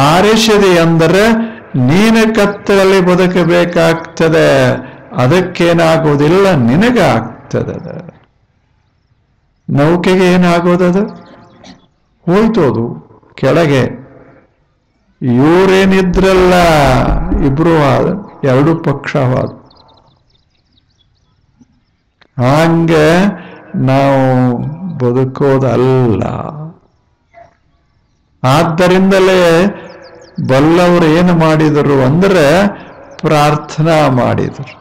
ಆರಿಸಿದೆ ಅಂದರೆ ನೀನು ಕತ್ತಲಲ್ಲಿ ಬದುಕಬೇಕಾಗ್ತದೆ. ಅದಕ್ಕೇನಾಗೋದಿಲ್ಲ, ನಿನಗಾಗ್ತದೆ. ನೌಕೆಗೆ ಏನಾಗೋದದು? ಹೋಯ್ತೋದು ಕೆಳಗೆ. ಇವರೇನಿದ್ರಲ್ಲ ಇಬ್ರು ಎರಡು ಪಕ್ಷವಾದ. ಹಂಗೆ ನಾವು ಬದುಕೋದಲ್ಲ. ಆದ್ದರಿಂದಲೇ ಬಲ್ಲವರು ಏನು ಮಾಡಿದರು ಅಂದ್ರೆ ಪ್ರಾರ್ಥನಾ ಮಾಡಿದರು.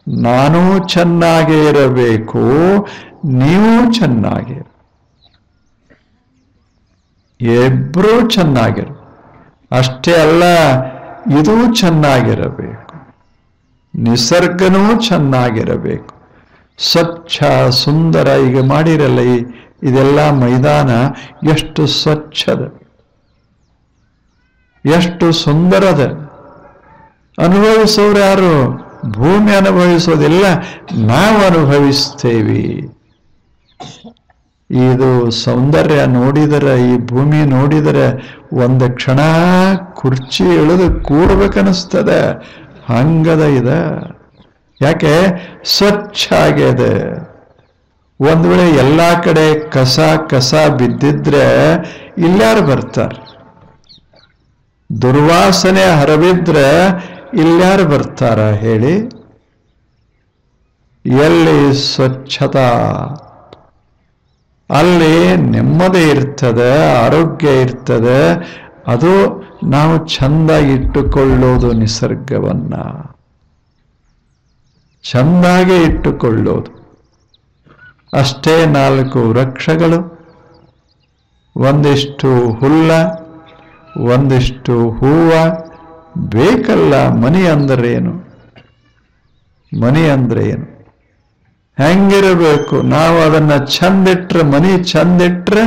ನಾನೂ ಚೆನ್ನಾಗೇ ಇರಬೇಕು, ನೀವು ಚೆನ್ನಾಗಿರ, ಇಬ್ಬರೂ ಚೆನ್ನಾಗಿರು. ಅಷ್ಟೇ ಅಲ್ಲ, ಇದೂ ಚೆನ್ನಾಗಿರಬೇಕು, ನಿಸರ್ಗನೂ ಚೆನ್ನಾಗಿರಬೇಕು, ಸ್ವಚ್ಛ ಸುಂದರ. ಈಗ ಮಾಡಿರಲ್ಲ ಇದೆಲ್ಲ ಮೈದಾನ ಎಷ್ಟು ಸ್ವಚ್ಛದ, ಎಷ್ಟು ಸುಂದರದ. ಅನುಭವಿಸೋರು ಯಾರು? ಭೂಮಿ ಅನುಭವಿಸೋದಿಲ್ಲ, ನಾವು ಅನುಭವಿಸ್ತೇವೆ. ಇದು ಸೌಂದರ್ಯ ನೋಡಿದರೆ, ಈ ಭೂಮಿ ನೋಡಿದರೆ ಒಂದು ಕ್ಷಣ ಕುರ್ಚಿ ಇಳಿದು ಕೂಡ್ಬೇಕನ್ನಿಸ್ತದೆ. ಹಂಗದ ಇದೆ. ಯಾಕೆ? ಸ್ವಚ್ಛ ಆಗ್ಯದೆ. ಒಂದ್ ವೇಳೆ ಎಲ್ಲಾ ಕಡೆ ಕಸ ಕಸ ಬಿದ್ದಿದ್ರೆ ಇಲ್ಯಾರು ಬರ್ತಾರೆ? ದುರ್ವಾಸನೆ ಹರಬಿದ್ರೆ ಇಲ್ಯಾರು ಬರ್ತಾರ ಹೇಳಿ? ಎಲ್ಲಿ ಸ್ವಚ್ಛತಾ ಅಲ್ಲಿ ನೆಮ್ಮದಿ ಇರ್ತದೆ, ಆರೋಗ್ಯ ಇರ್ತದೆ. ಅದು ನಾವು ಚಂದಾಗಿ ಇಟ್ಟುಕೊಳ್ಳೋದು, ನಿಸರ್ಗವನ್ನ ಚಂದಾಗಿ ಇಟ್ಟುಕೊಳ್ಳೋದು. ಅಷ್ಟೇ 4 ವೃಕ್ಷಗಳು, ಒಂದಿಷ್ಟು ಹುಲ್ಲ, ಒಂದಿಷ್ಟು ಹೂವ ಬೇಕಲ್ಲ. ಮನಿ ಅಂದ್ರೇನು? ಮನಿ ಅಂದ್ರೆ ಏನು? ಹೆಂಗಿರಬೇಕು? ನಾವು ಅದನ್ನ ಚಂದಿಟ್ರೆ, ಮನಿ ಚಂದಿಟ್ರೆ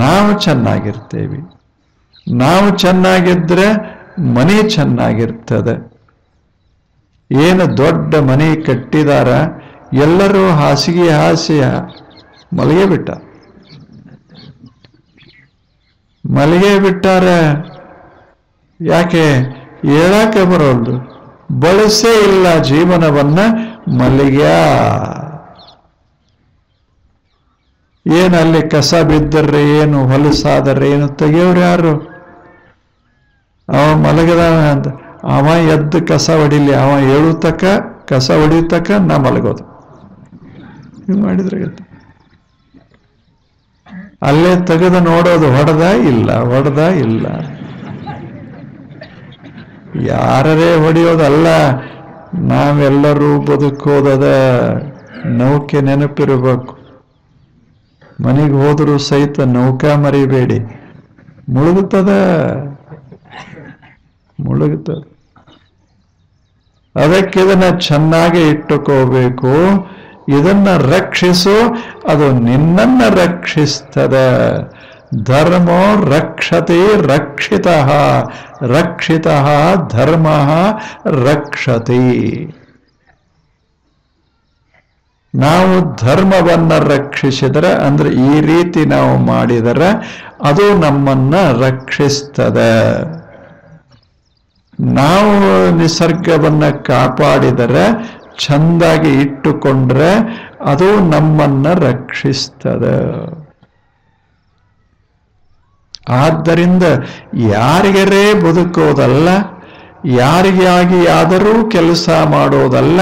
ನಾವು ಚೆನ್ನಾಗಿರ್ತೇವೆ. ನಾವು ಚೆನ್ನಾಗಿದ್ರೆ ಮನಿ ಚೆನ್ನಾಗಿರ್ತದೆ. ಏನು ದೊಡ್ಡ ಮನೆ ಕಟ್ಟಿದಾರ, ಎಲ್ಲರೂ ಹಾಸಿಗೆ ಹಾಸಿ ಮಲಗೆ ಬಿಟ್ಟಾರ. ಯಾಕೆ? ಹೇಳಕ್ಕೆ ಬರೋದು, ಬಳಸೇ ಇಲ್ಲ ಜೀವನವನ್ನ. ಮಲಗ್ಯ ಏನಲ್ಲಿ ಕಸ ಬಿದ್ದರೆ ಏನು, ಹೊಲಸಾದರೆ ಏನು, ತೆಗೆಯೋರು ಯಾರು? ಅವ ಮಲಗದಾವ ಅಂತ ಅವ ಎದ್ದು ಕಸ ಹೊಡಿಲಿ, ಅವ ಹೇಳುತ್ತಕ್ಕ ಕಸ ಹೊಡಿತಕ್ಕ ನಾ ಮಲಗೋದು. ಹಿಂಗ್ ಮಾಡಿದ್ರೆ ಅಲ್ಲೇ ತೆಗೆದು ನೋಡೋದು, ಹೊಡೆದ ಇಲ್ಲ, ಹೊಡೆದ ಇಲ್ಲ. ಯಾರೇ ಹೊಡೆಯೋದಲ್ಲ, ನಾವೆಲ್ಲರೂ ಬದುಕೋದದ. ನೌಕೆ ನೆನಪಿರಬೇಕು. ಮನೆಗೆ ಹೋದರೂ ಸಹಿತ ನೌಕಾ ಮರಿಬೇಡಿ, ಮುಳುಗುತ್ತದೆ. ಅದಕ್ಕೆ ಇದನ್ನ ಚೆನ್ನಾಗಿ ಇಟ್ಟುಕೋಬೇಕು. ಇದನ್ನ ರಕ್ಷಿಸು, ಅದು ನಿನ್ನನ್ನ ರಕ್ಷಿಸ್ತದೆ. ಧರ್ಮೋ ರಕ್ಷತೆ ರಕ್ಷಿತಃ, ರಕ್ಷಿತಃ ಧರ್ಮ ರಕ್ಷತೆ. ನಾವು ಧರ್ಮವನ್ನ ರಕ್ಷಿಸಿದರೆ, ಅಂದ್ರೆ ಈ ರೀತಿ ನಾವು ಮಾಡಿದರೆ ಅದು ನಮ್ಮನ್ನ ರಕ್ಷಿಸ್ತದೆ. ನಾವು ನಿಸರ್ಗವನ್ನ ಕಾಪಾಡಿದರೆ, ಚಂದಾಗಿ ಇಟ್ಟುಕೊಂಡ್ರೆ ಅದು ನಮ್ಮನ್ನ ರಕ್ಷಿಸ್ತದೆ. ಆದ್ದರಿಂದ ಯಾರಿಗರೇ ಬದುಕೋದಲ್ಲ, ಯಾರಿಗಾಗಿ ಆದರೂ ಕೆಲಸ ಮಾಡೋದಲ್ಲ,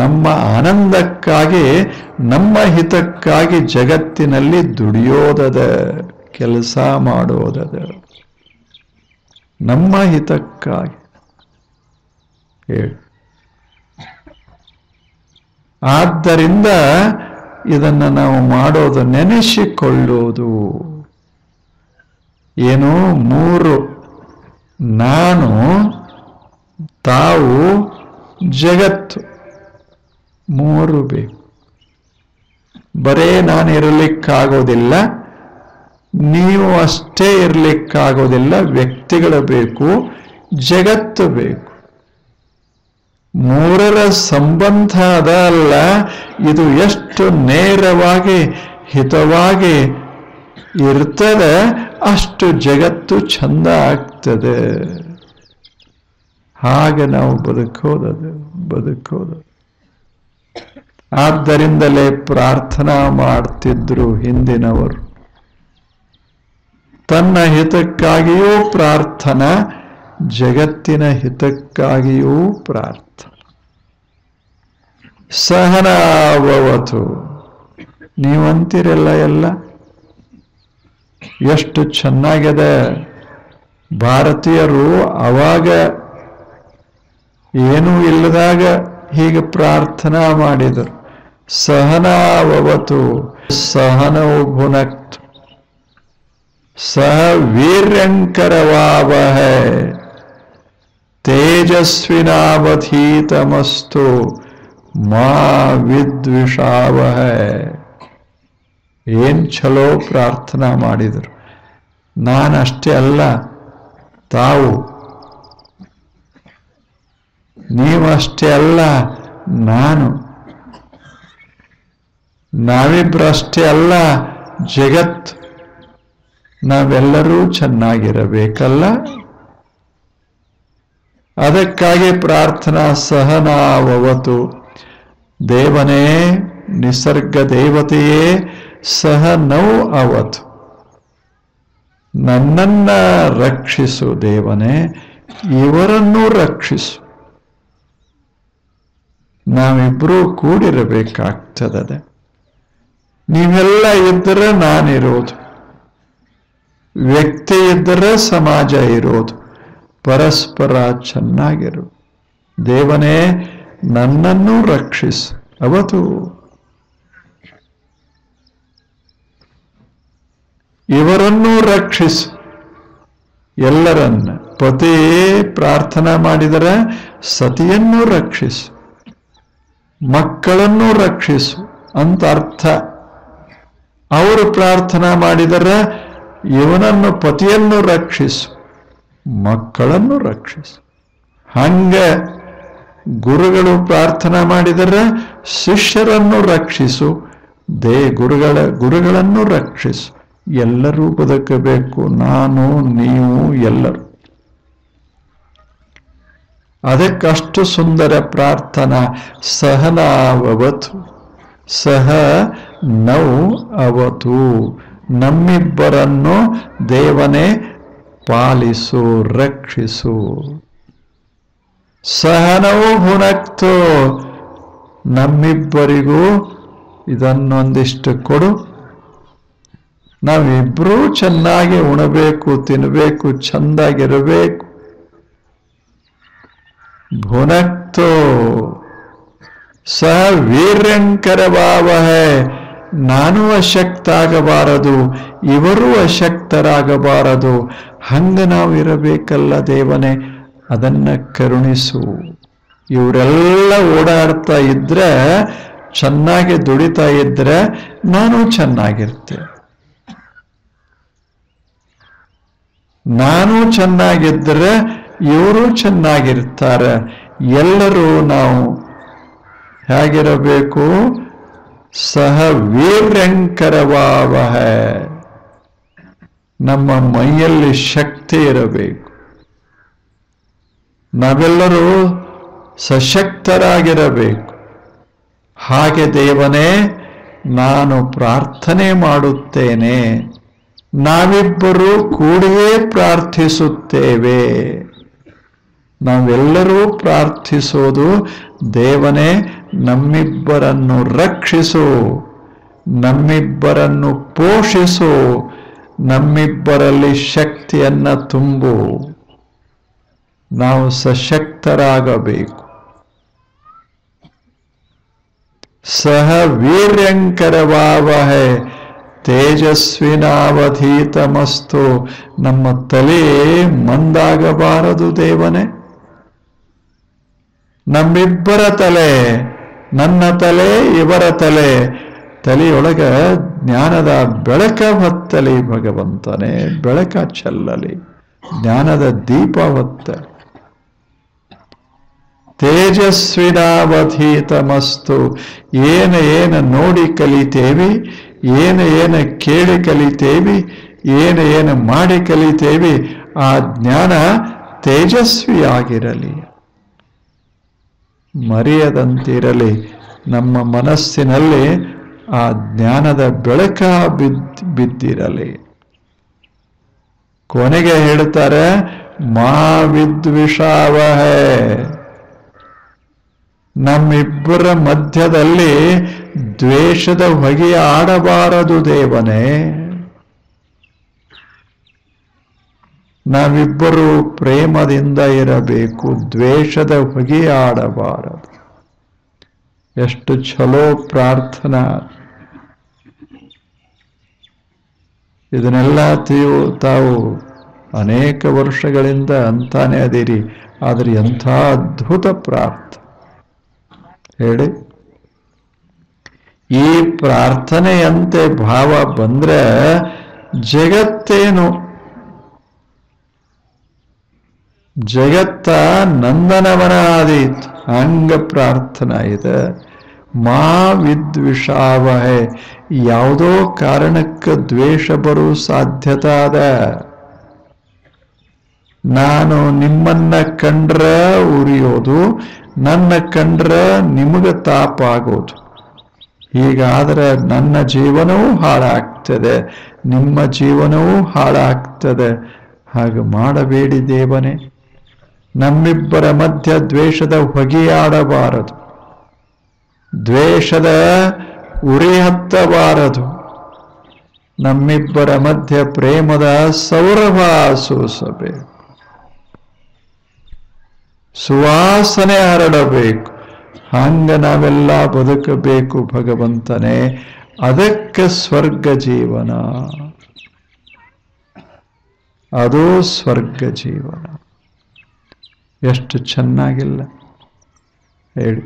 ನಮ್ಮ ಆನಂದಕ್ಕಾಗಿ, ನಮ್ಮ ಹಿತಕ್ಕಾಗಿ ಜಗತ್ತಿನಲ್ಲಿ ದುಡಿಯೋದದ, ಕೆಲಸ ಮಾಡೋದದ, ನಮ್ಮ ಹಿತಕ್ಕಾಗಿ. ಹೇಳಿ. ಆದ್ದರಿಂದ ಇದನ್ನು ನಾವು ಮಾಡೋದು, ನೆನೆಸಿಕೊಳ್ಳೋದು. ಏನು? 3: ನಾನು, ತಾವು, ಜಗತ್ತು. 3 ಬೇಕು. ಬರೇ ನಾನು ಇರಲಿಕ್ಕಾಗೋದಿಲ್ಲ, ನೀವು ಅಷ್ಟೇ ಇರಲಿಕ್ಕಾಗೋದಿಲ್ಲ. ವ್ಯಕ್ತಿಗಳು ಬೇಕು, ಜಗತ್ತು ಬೇಕು. 3ರ ಸಂಬಂಧ ಅದಲ್ಲ, ಇದು ಎಷ್ಟು ನೇರವಾಗಿ, ಹಿತವಾಗಿ ಇರ್ತದೆ ಅಷ್ಟು ಜಗತ್ತು ಚಂದ ಆಗ್ತದೆ. ಹಾಗೆ ನಾವು ಬದುಕೋದು. ಆದ್ದರಿಂದಲೇ ಪ್ರಾರ್ಥನಾ ಮಾಡ್ತಿದ್ರು ಹಿಂದಿನವರು. ತನ್ನ ಹಿತಕ್ಕಾಗಿಯೂ ಪ್ರಾರ್ಥನಾ, ಜಗತ್ತಿನ ಹಿತಕ್ಕಾಗಿಯೂ ಪ್ರಾರ್ಥನೆ. ಸಹನಾವವತು, ನೀವಂತೀರಲ್ಲ ಎಲ್ಲ ಎಷ್ಟು ಚೆನ್ನಾಗಿದೆ. ಭಾರತೀಯರು ಅವಾಗ ಏನೂ ಇಲ್ಲದಾಗ ಹೀಗೆ ಪ್ರಾರ್ಥನಾ ಮಾಡಿದರು. ಸಹನಾವವತು ಸಹನೌ ಭುನಕ್ತು ಸಹ ವೀರ್ಯಂಕರವಾವಹೈ ತೇಜಸ್ವಿನಾವಧೀತಮಸ್ತು ಮಾ ವಿದ್ವಿಷಾವಹೈ. ಏನ್ ಚಲೋ ಪ್ರಾರ್ಥನಾ ಮಾಡಿದರು. ನಾನಷ್ಟೇ ಅಲ್ಲ, ತಾವು, ನೀವಷ್ಟೇ ಅಲ್ಲ, ನಾನು, ನಾವಿಬ್ರಷ್ಟೇ ಅಲ್ಲ, ಜಗತ್, ನಾವೆಲ್ಲರೂ ಚೆನ್ನಾಗಿರಬೇಕಲ್ಲ. ಅದಕ್ಕಾಗಿ ಪ್ರಾರ್ಥನಾ ಸಹನಾವವತು. ದೇವನೇ, ನಿಸರ್ಗ ದೇವತೆಯೇ ಸಹನೌ ಅವತು, ನನ್ನನ್ನ ರಕ್ಷಿಸು ದೇವನೇ, ಇವರನ್ನೂ ರಕ್ಷಿಸು. ನಾವಿಬ್ಬರೂ ಕೂಡಿರಬೇಕಾಗ್ತದೆ. ನೀವೆಲ್ಲ ಇದ್ದರೆ ನಾನಿರೋದು, ವ್ಯಕ್ತಿ ಇದ್ದರೆ ಸಮಾಜ ಇರೋದು, ಪರಸ್ಪರ ಚೆನ್ನಾಗಿರು. ದೇವನೇ, ನನ್ನನ್ನು ರಕ್ಷಿಸು. ಅವತ್ತು ಇವರನ್ನೂ ರಕ್ಷಿಸು, ಎಲ್ಲರನ್ನ. ಪತಿ ಪ್ರಾರ್ಥನಾ ಮಾಡಿದರೆ ಸತಿಯನ್ನು ರಕ್ಷಿಸು, ಮಕ್ಕಳನ್ನು ರಕ್ಷಿಸು ಅಂತ ಅರ್ಥ. ಅವರು ಪ್ರಾರ್ಥನಾ ಮಾಡಿದರೆ ಇವನನ್ನು, ಪತಿಯನ್ನು ರಕ್ಷಿಸು, ಮಕ್ಕಳನ್ನು ರಕ್ಷಿಸು. ಹಂಗೆ ಗುರುಗಳು ಪ್ರಾರ್ಥನಾ ಮಾಡಿದರೆ ಶಿಷ್ಯರನ್ನು ರಕ್ಷಿಸು, ಗುರುಗಳನ್ನು ರಕ್ಷಿಸು. ಎಲ್ಲರೂ ಬದುಕಬೇಕು, ನಾನು, ನೀವು, ಎಲ್ಲರೂ. ಅದಕ್ಕಷ್ಟು ಸುಂದರ ಪ್ರಾರ್ಥನಾ. ಸಹನಾವವತು ಸಹ ನೌ ಅವತು, ನಮ್ಮಿಬ್ಬರನ್ನು ದೇವನೇ ಪಾಲಿಸು, ರಕ್ಷಿಸು. ಸಹನೌ ಭುನಕ್ತು, ನಮ್ಮಿಬ್ಬರಿಗೂ ಇದನ್ನೊಂದಿಷ್ಟು ಕೊಡು. ನಾವಿಬ್ರೂ ಚೆನ್ನಾಗಿ ಉಣಬೇಕು, ತಿನ್ನಬೇಕು, ಚಂದಾಗಿರಬೇಕು. ಭುನಕ್ತು ಸಹ ವೀರ್ಯಂಕರವಾವಹೈ, ನಾನು ಅಶಕ್ತ ಆಗಬಾರದು, ಇವರೂ ಅಶಕ್ತರಾಗಬಾರದು. ಹಂಗ ನಾವು ಇರಬೇಕಲ್ಲ ದೇವನೇ, ಅದನ್ನ ಕರುಣಿಸು. ಇವರೆಲ್ಲ ಓಡಾಡ್ತಾ ಇದ್ರೆ, ಚೆನ್ನಾಗಿ ದುಡಿತಾ ಇದ್ರೆ ನಾನು ಚೆನ್ನಾಗಿರ್ತೇನೆ. ನಾನು ಚೆನ್ನಾಗಿದ್ದರೆ ಇವರು ಚೆನ್ನಾಗಿರ್ತಾರೆ. ಎಲ್ಲರೂ ನಾವು ಹೇಗಿರಬೇಕು? ಸಹ ವೀರ್ಯಂಕರವಾವಹೈ, ನಮ್ಮ ಮೈಯಲ್ಲಿ ಶಕ್ತಿ ಇರಬೇಕು. ನಾವೆಲ್ಲರೂ ಸಶಕ್ತರಾಗಿರಬೇಕು. ಹಾಗೆ ದೇವನೇ, ನಾನು ಪ್ರಾರ್ಥನೆ ಮಾಡುತ್ತೇನೆ. ನಾವಿಬ್ಬರೂ ಕೂಡಿಯೇ ಪ್ರಾರ್ಥಿಸುತ್ತೇವೆ. ನಾವೆಲ್ಲರೂ ಪ್ರಾರ್ಥಿಸೋದು, ದೇವನೇ ನಮ್ಮಿಬ್ಬರನ್ನು ರಕ್ಷಿಸು, ನಮ್ಮಿಬ್ಬರನ್ನು ಪೋಷಿಸು, ನಮ್ಮಿಬ್ಬರಲ್ಲಿ ಶಕ್ತಿಯನ್ನ ತುಂಬು. ನಾವು ಸಶಕ್ತರಾಗಬೇಕು. ಸಹ ವೀರ್ಯಂಕರವಾವಹೈ ತೇಜಸ್ವಿನಾವಧೀತಮಸ್ತು, ನಮ್ಮ ತಲೆ ಮಂದಾಗಬಾರದು ದೇವನೇ. ನಮ್ಮಿಬ್ಬರ ತಲೆ, ನನ್ನ ತಲೆ, ಇವರ ತಲೆ, ತಲೆಯೊಳಗ ಜ್ಞಾನದ ಬೆಳಕ ಹೊತ್ತಲಿ ಭಗವಂತನೇ. ಬೆಳಕ ಚೆಲ್ಲಲಿ, ಜ್ಞಾನದ ದೀಪ ಹೊತ್ತಲಿ. ತೇಜಸ್ವಿನಾವಧೀತಮಸ್ತು, ಏನು ನೋಡಿ ಕಲಿತೇವಿ, ಏನು ಕೇಳಿ ಕಲಿತೇವಿ, ಏನು ಮಾಡಿ ಕಲಿತೇವಿ, ಆ ಜ್ಞಾನ ತೇಜಸ್ವಿಯಾಗಿರಲಿ, ಮರೆಯದಂತಿರಲಿ. ನಮ್ಮ ಮನಸ್ಸಿನಲ್ಲಿ ಆ ಜ್ಞಾನದ ಬೆಳಕ ಬಿದ್ದಿರಲಿ. ಕೊನೆಗೆ ಹೇಳ್ತಾರೆ, ಮಾ ವಿದ್ವಿಷಾವಹೇ, ನಮ್ಮಿಬ್ಬರ ಮಧ್ಯದಲ್ಲಿ ದ್ವೇಷದ ಹೊಗೆ ಆಡಬಾರದು ದೇವನೇ. ನಾವಿಬ್ಬರು ಪ್ರೇಮದಿಂದ ಇರಬೇಕು, ದ್ವೇಷದ ಹೊಗೆ ಆಡಬಾರದು. ಎಷ್ಟು ಚಲೋ ಪ್ರಾರ್ಥನಾ. ಇದನ್ನೆಲ್ಲ ತಾವು ಅನೇಕ ವರ್ಷಗಳಿಂದ ಅಂತಾನೆ ಅದಿರಿ. ಆದರೆ ಎಂಥ ಅದ್ಭುತ ಪ್ರಾರ್ಥನೆ ಹೇಳಿ. ಈ ಪ್ರಾರ್ಥನೆಯಂತೆ ಭಾವ ಬಂದ್ರೆ ಜಗತ್ತೇನು, ಜಗತ್ತ ನಂದನವನ ಆದೀತು. ಹಂಗ ಪ್ರಾರ್ಥನಾ ಇದೆ. ಮಾ ವಿದ್ವಿಷಾವಹೇ, ಯಾವುದೋ ಕಾರಣಕ್ಕೆ ದ್ವೇಷ ಬರೋ ಸಾಧ್ಯತೆ ಅದ. ನಾನು ನಿಮ್ಮನ್ನ ಕಂಡ್ರ ಉರಿಯೋದು, ನನ್ನ ಕಂಡ್ರ ನಿಮಗೆ ತಾಪಾಗೋದು. ಹೀಗಾದ್ರೆ ನನ್ನ ಜೀವನವೂ ಹಾಳಾಗ್ತದೆ, ನಿಮ್ಮ ಜೀವನವೂ ಹಾಳಾಗ್ತದೆ. ಹಾಗೆ ಮಾಡಬೇಡಿ ದೇವನೇ. ನಮ್ಮಿಬ್ಬರ ಮಧ್ಯ ದ್ವೇಷದ ಹೊಗೆಯಾಡಬಾರದು, ದ್ವೇಷದ ಉರಿ ಹತ್ತಬಾರದು. ನಮ್ಮಿಬ್ಬರ ಮಧ್ಯ ಪ್ರೇಮದ ಸೌರಭ ಸೂಸಬೇಕು, ಸುವಾಸನೆ ಹರಡಬೇಕು. ಹಂಗ ನಾವೆಲ್ಲ ಬದುಕಬೇಕು ಭಗವಂತನೇ. ಅದಕ್ಕೆ ಸ್ವರ್ಗ ಜೀವನ, ಅದು ಸ್ವರ್ಗ ಜೀವನ. ಎಷ್ಟು ಚೆನ್ನಾಗಿಲ್ಲ ಹೇಳಿ.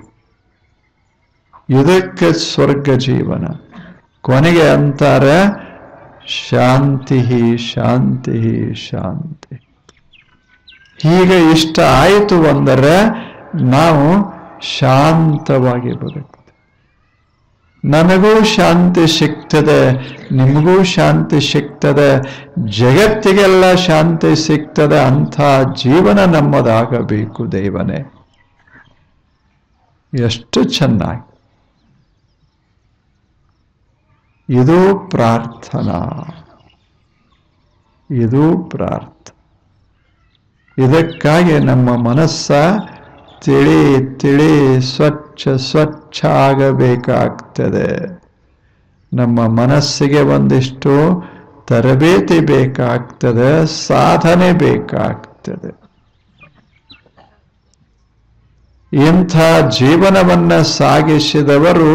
ಇದಕ್ಕೆ ಸ್ವರ್ಗ ಜೀವನ. ಕೊನೆಗೆ ಅಂತಾರೆ, ಶಾಂತಿ ಶಾಂತಿ ಶಾಂತಿ. ಹೀಗೆ ಇಷ್ಟ ಆಯಿತು ಅಂದರೆ ನಾವು ಶಾಂತವಾಗಿ ಬದುಕ್ತೇವೆ. ನನಗೂ ಶಾಂತಿ ಸಿಗ್ತದೆ, ನಿಮಗೂ ಶಾಂತಿ ಸಿಗ್ತದೆ, ಜಗತ್ತಿಗೆಲ್ಲ ಶಾಂತಿ ಸಿಗ್ತದೆ. ಅಂಥ ಜೀವನ ನಮ್ಮದಾಗಬೇಕು ದೇವನೇ. ಎಷ್ಟು ಚೆನ್ನಾಗಿ. ಇದು ಪ್ರಾರ್ಥನಾ, ಇದು ಪ್ರಾರ್ಥನೆ. ಇದಕ್ಕಾಗಿ ನಮ್ಮ ಮನಸ್ಸ ತಿಳಿ ಸ್ವಚ್ಛ ಆಗಬೇಕಾಗ್ತದೆ. ನಮ್ಮ ಮನಸ್ಸಿಗೆ ಒಂದಿಷ್ಟು ತರಬೇತಿ ಬೇಕಾಗ್ತದೆ, ಸಾಧನೆ ಬೇಕಾಗ್ತದೆ. ಇಂಥ ಜೀವನವನ್ನ ಸಾಗಿಸಿದವರು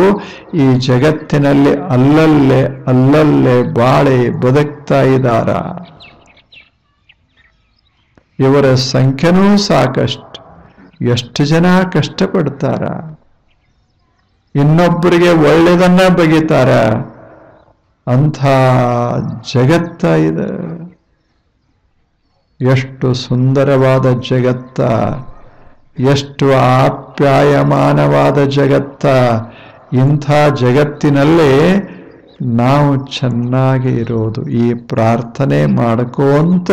ಈ ಜಗತ್ತಿನಲ್ಲಿ ಅಲ್ಲಲ್ಲೇ ಬಾಳಿ ಬದುಕ್ತಾ ಇದ್ದಾರ. ಇವರ ಸಂಖ್ಯೆನೂ ಸಾಕಷ್ಟು. ಎಷ್ಟು ಜನ ಕಷ್ಟಪಡ್ತಾರ, ಇನ್ನೊಬ್ಬರಿಗೆ ಒಳ್ಳೆಯದನ್ನ ಬಗೆತಾರ. ಅಂಥ ಜಗತ್ತ ಇದೆ. ಎಷ್ಟು ಸುಂದರವಾದ ಜಗತ್ತ, ಎಷ್ಟು ಆಪ್ಯಾಯಮಾನವಾದ ಜಗತ್ತ. ಇಂಥ ಜಗತ್ತಿನಲ್ಲಿ ನಾವು ಚೆನ್ನಾಗಿ ಇರೋದು, ಈ ಪ್ರಾರ್ಥನೆ ಮಾಡ್ಕೋಂತ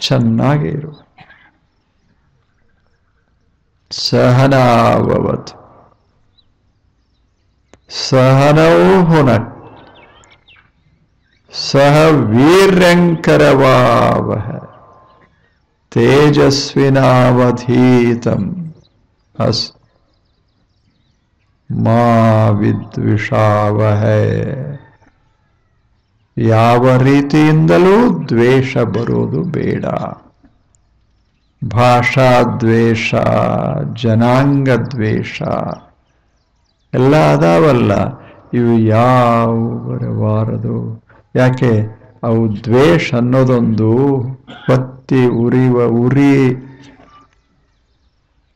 ಚೆನ್ನಾಗಿ ಇರೋದು. ಸಹನಾವವತು ಸಹನೌ ಹುನಕ್ ಸಹ ವೀರ್ಯಂಕರವಾವಹ ತೇಜಸ್ವಿನಾವಧೀತಂ ಅಸ್ ಮಾ ವಿದ್ವಿಷಾವಹೇ. ಯಾವ ರೀತಿಯಿಂದಲೂ ದ್ವೇಷ ಬರೋದು ಬೇಡ. ಭಾಷಾ ದ್ವೇಷ, ಜನಾಂಗ ದ್ವೇಷ ಎಲ್ಲ ಅದಾವಲ್ಲ, ಇವು ಯಾವ ಬರಬಾರದು. ಯಾಕೆ? ಅವು ದ್ವೇಷ ಅನ್ನೋದೊಂದು ಹೊತ್ತಿ ಉರಿಯುವ ಉರಿ.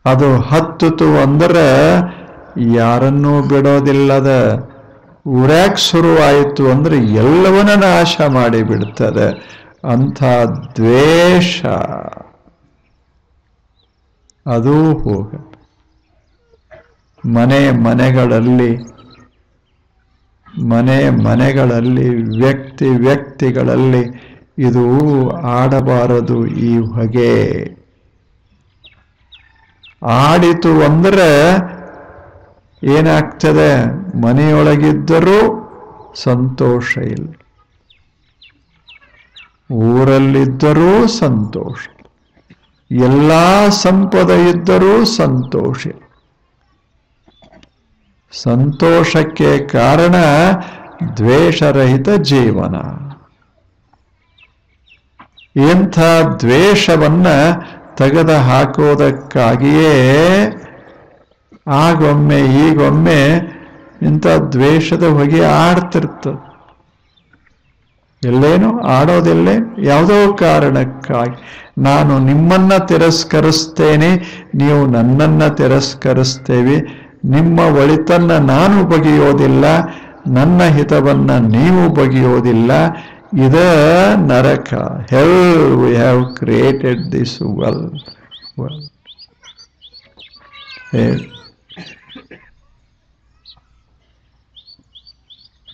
ಅದು ಹತ್ತಿತು ಅಂದ್ರೆ ಯಾರನ್ನೂ ಬಿಡೋದಿಲ್ಲದ. ಉರ್ಯಾಕ್ ಶುರುವಾಯಿತು ಅಂದ್ರೆ ಎಲ್ಲವನ್ನ ನಾಶ ಮಾಡಿ ಬಿಡ್ತದೆ. ಅಂಥ ದ್ವೇಷ ಅದು ಹೋಗ. ಮನೆಗಳಲ್ಲಿ ಮನೆಗಳಲ್ಲಿ ವ್ಯಕ್ತಿಗಳಲ್ಲಿ ಇದು ಆಡಬಾರದು. ಈ ಹೊಗೆ ಆಡಿತು ಅಂದ್ರೆ ಏನಾಗ್ತದೆ? ಮನೆಯೊಳಗಿದ್ದರೂ ಸಂತೋಷ ಇಲ್ಲ, ಊರಲ್ಲಿದ್ದರೂ ಸಂತೋಷ, ಎಲ್ಲ ಸಂಪದ ಇದ್ದರೂ ಸಂತೋಷ. ಸಂತೋಷಕ್ಕೆ ಕಾರಣ ದ್ವೇಷರಹಿತ ಜೀವನ. ಇಂಥ ದ್ವೇಷವನ್ನ ತೆಗೆದು ಹಾಕೋದಕ್ಕಾಗಿಯೇ ಆಗೊಮ್ಮೆ ಈಗೊಮ್ಮೆ ಇಂಥ ದ್ವೇಷದ ಹೊಗೆ ಆಡ್ತಿರ್ತದೆ. ಎಲ್ಲೇನು ಆಡೋದಿಲ್ಲೇ? ಯಾವುದೋ ಕಾರಣಕ್ಕಾಗಿ ನಾನು ನಿಮ್ಮನ್ನ ತಿರಸ್ಕರಿಸ್ತೇನೆ, ನೀವು ನನ್ನನ್ನ ತಿರಸ್ಕರಿಸ್ತೇವೆ, ನಿಮ್ಮ ಒಳಿತನ್ನ ನಾನು ಬಗೆಯೋದಿಲ್ಲ, ನನ್ನ ಹಿತವನ್ನ ನೀವು ಬಗೆಯೋದಿಲ್ಲ. ಇದ ನರಕ. Hell we have created this world.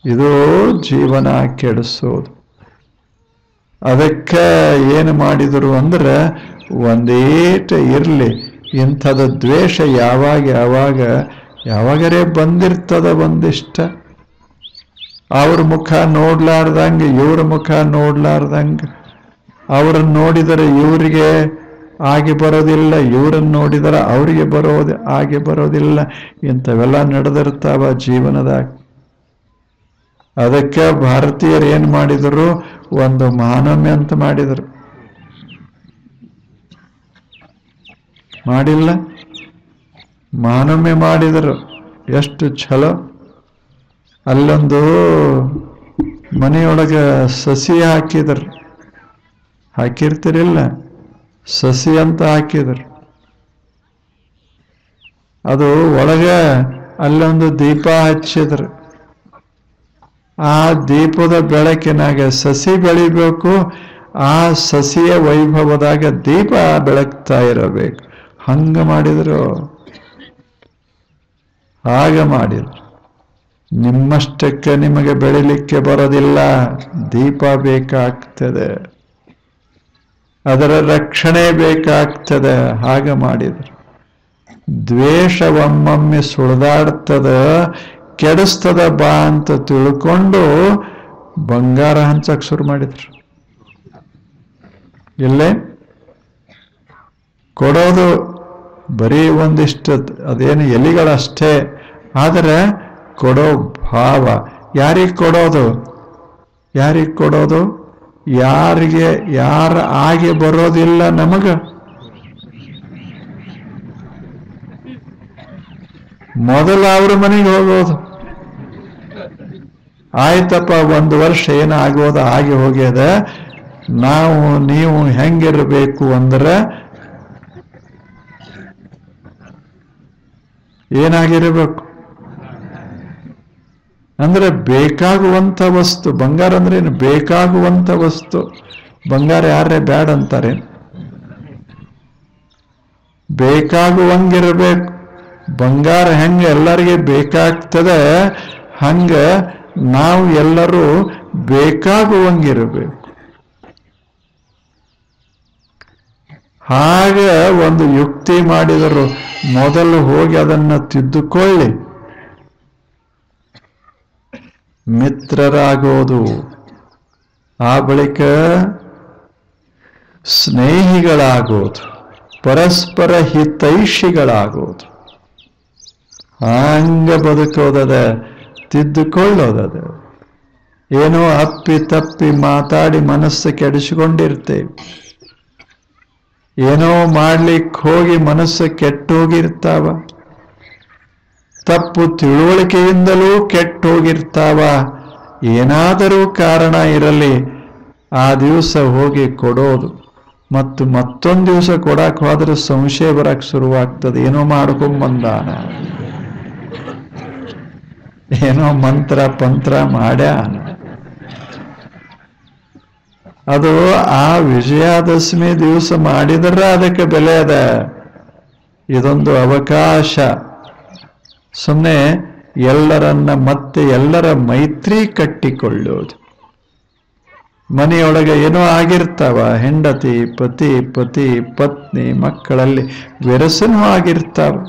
ಇದು ಜೀವನ ಕೆಡಿಸೋದು. ಅದಕ್ಕೆ ಏನು ಮಾಡಿದರು ಅಂದ್ರೆ, ಒಂದೇಟ ಇರಲಿ, ಇಂಥದ ದ್ವೇಷ ಯಾವಾಗರೇ ಬಂದಿರ್ತದ ಒಂದಿಷ್ಟ. ಅವ್ರ ಮುಖ ನೋಡ್ಲಾರ್ದಂಗೆ, ಇವ್ರ ಮುಖ ನೋಡ್ಲಾರ್ದಂಗೆ, ಅವ್ರನ್ನ ನೋಡಿದರೆ ಇವರಿಗೆ ಆಗಿ ಬರೋದಿಲ್ಲ, ಇವ್ರನ್ನ ನೋಡಿದರೆ ಅವರಿಗೆ ಆಗಿ ಬರೋದಿಲ್ಲ. ಇಂಥವೆಲ್ಲ ನಡೆದಿರ್ತಾವ ಜೀವನದಾಗ. ಅದಕ್ಕೆ ಭಾರತೀಯರು ಏನು ಮಾಡಿದರು? ಒಂದು ಮಾನವ್ಯ ಅಂತ ಮಾಡಿದರು. ಮಾಡಿಲ್ಲ? ಮಾನವ್ಯ ಮಾಡಿದರು. ಎಷ್ಟು ಛಲೋ! ಅಲ್ಲೊಂದು ಮನೆಯೊಳಗೆ ಸಸಿ ಹಾಕಿದರು. ಹಾಕಿರ್ತಿರಿಲ್ಲ? ಸಸಿ ಅಂತ ಹಾಕಿದರು. ಅದು ಒಳಗೆ ಅಲ್ಲೊಂದು ದೀಪ ಹಚ್ಚಿದ್ರು. ಆ ದೀಪದ ಬೆಳಕಿನಾಗ ಸಸಿ ಬೆಳಿಬೇಕು. ಆ ಸಸಿಯ ವೈಭವದಾಗ ದೀಪ ಬೆಳಗ್ತಾ ಇರಬೇಕು. ಹಂಗ ಮಾಡಿದ್ರು. ಹಾಗೆ ಮಾಡಿದ್ರು. ನಿಮ್ಮಷ್ಟಕ್ಕೆ ನಿಮಗೆ ಬೆಳಿಲಿಕ್ಕೆ ಬರೋದಿಲ್ಲ, ದೀಪ ಬೇಕಾಗ್ತದೆ, ಅದರ ರಕ್ಷಣೆ ಬೇಕಾಗ್ತದೆ. ಹಾಗೆ ಮಾಡಿದ್ರು. ದ್ವೇಷ ಒಮ್ಮೊಮ್ಮೆ ಸುಳಿದಾಡ್ತದ, ಕೆಡಿಸ್ತದ ಬಾ ಅಂತ ತಿಳ್ಕೊಂಡು ಬಂಗಾರ ಹಂಚಕ್ ಶುರು ಮಾಡಿದ್ರು. ಇಲ್ಲೇ ಕೊಡೋದು ಬರೀ ಒಂದಿಷ್ಟು, ಅದೇನು ಎಲಿಗಳಷ್ಟೇ, ಆದರೆ ಕೊಡೋ ಭಾವ. ಯಾರಿಗೆ ಕೊಡೋದು? ಯಾರ ಆಗಿ ಬರೋದಿಲ್ಲ ನಮಗ. ಮೊದಲು ಅವ್ರ ಮನೆಗೆ ಹೋಗೋದು. ಆಯ್ತಪ್ಪ, 1 ವರ್ಷ ಏನಾಗೋದು ಆಗಿ ಹೋಗ್ಯದ, ನೀವು ಹೆಂಗಿರಬೇಕು ಅಂದ್ರೆ ಏನಾಗಿರಬೇಕು ಅಂದ್ರೆ ಬೇಕಾಗುವಂಥ ವಸ್ತು. ಬಂಗಾರ ಅಂದ್ರೆ ಏನು? ಬೇಕಾಗುವಂಥ ವಸ್ತು. ಬಂಗಾರ ಯಾರೇ ಬ್ಯಾಡ ಅಂತಾರೆ? ಬೇಕಾಗುವಂಗಿರಬೇಕು. ಬಂಗಾರ ಹೆಂಗ ಎಲ್ಲರಿಗೆ ಬೇಕಾಗ್ತದೆ, ಹಂಗ ನಾವು ಎಲ್ಲರೂ ಬೇಕಾಗುವಂಗಿರಬೇಕು. ಹಾಗೆ ಒಂದು ಯುಕ್ತಿ ಮಾಡಿದರು. ಮೊದಲು ಹೋಗಿ ಅದನ್ನ ತಿದ್ದುಕೊಳ್ಳಿ, ಮಿತ್ರರಾಗೋದು, ಆ ಬಳಿಕ ಸ್ನೇಹಿಗಳಾಗೋದು, ಪರಸ್ಪರ ಹಿತೈಷಿಗಳಾಗೋದು. ಹಂಗ ಬದುಕೋದದ, ತಿದ್ದುಕೊಳ್ಳೋದದ. ಏನೋ ಅಪ್ಪಿ ತಪ್ಪಿ ಮಾತಾಡಿ ಮನಸ್ಸು ಕೆಡಿಸಿಕೊಂಡಿರ್ತೇವೆ. ಏನೋ ಮಾಡ್ಲಿಕ್ಕೆ ಹೋಗಿ ಮನಸ್ಸು ಕೆಟ್ಟೋಗಿರ್ತಾವ. ತಪ್ಪು ತಿಳುವಳಿಕೆಯಿಂದಲೂ ಕೆಟ್ಟೋಗಿರ್ತಾವ. ಏನಾದರೂ ಕಾರಣ ಇರಲಿ, ಆ ದಿವಸ ಹೋಗಿ ಕೊಡೋದು. ಮತ್ತು ಮತ್ತೊಂದು ದಿವಸ ಕೊಡಕ್ಕೆ ಹೋದ್ರೆ ಸಂಶಯ ಬರಕ್ಕೆ ಶುರುವಾಗ್ತದೆ. ಏನೋ ಮಾಡ್ಕೊಂಬಂದಾನ, ಏನೋ ಮಂತ್ರ ಪಂತ್ರ ಮಾಡ್ಯಾನ. ಅದು ಆ ವಿಜಯದಶಮಿ ದಿವಸ ಮಾಡಿದ್ರೆ ಅದಕ್ಕೆ ಬೆಲೆ ಅದ. ಇದೊಂದು ಅವಕಾಶ. ಸುಮ್ಮನೆ ಎಲ್ಲರನ್ನ ಮತ್ತೆ ಎಲ್ಲರ ಮೈತ್ರಿ ಕಟ್ಟಿಕೊಳ್ಳುವುದು. ಮನೆಯೊಳಗೆ ಏನೋ ಆಗಿರ್ತಾವ, ಹೆಂಡತಿ ಪತಿ ಪತ್ನಿ ಮಕ್ಕಳಲ್ಲಿ ವಿರಸನೂ ಆಗಿರ್ತಾವ.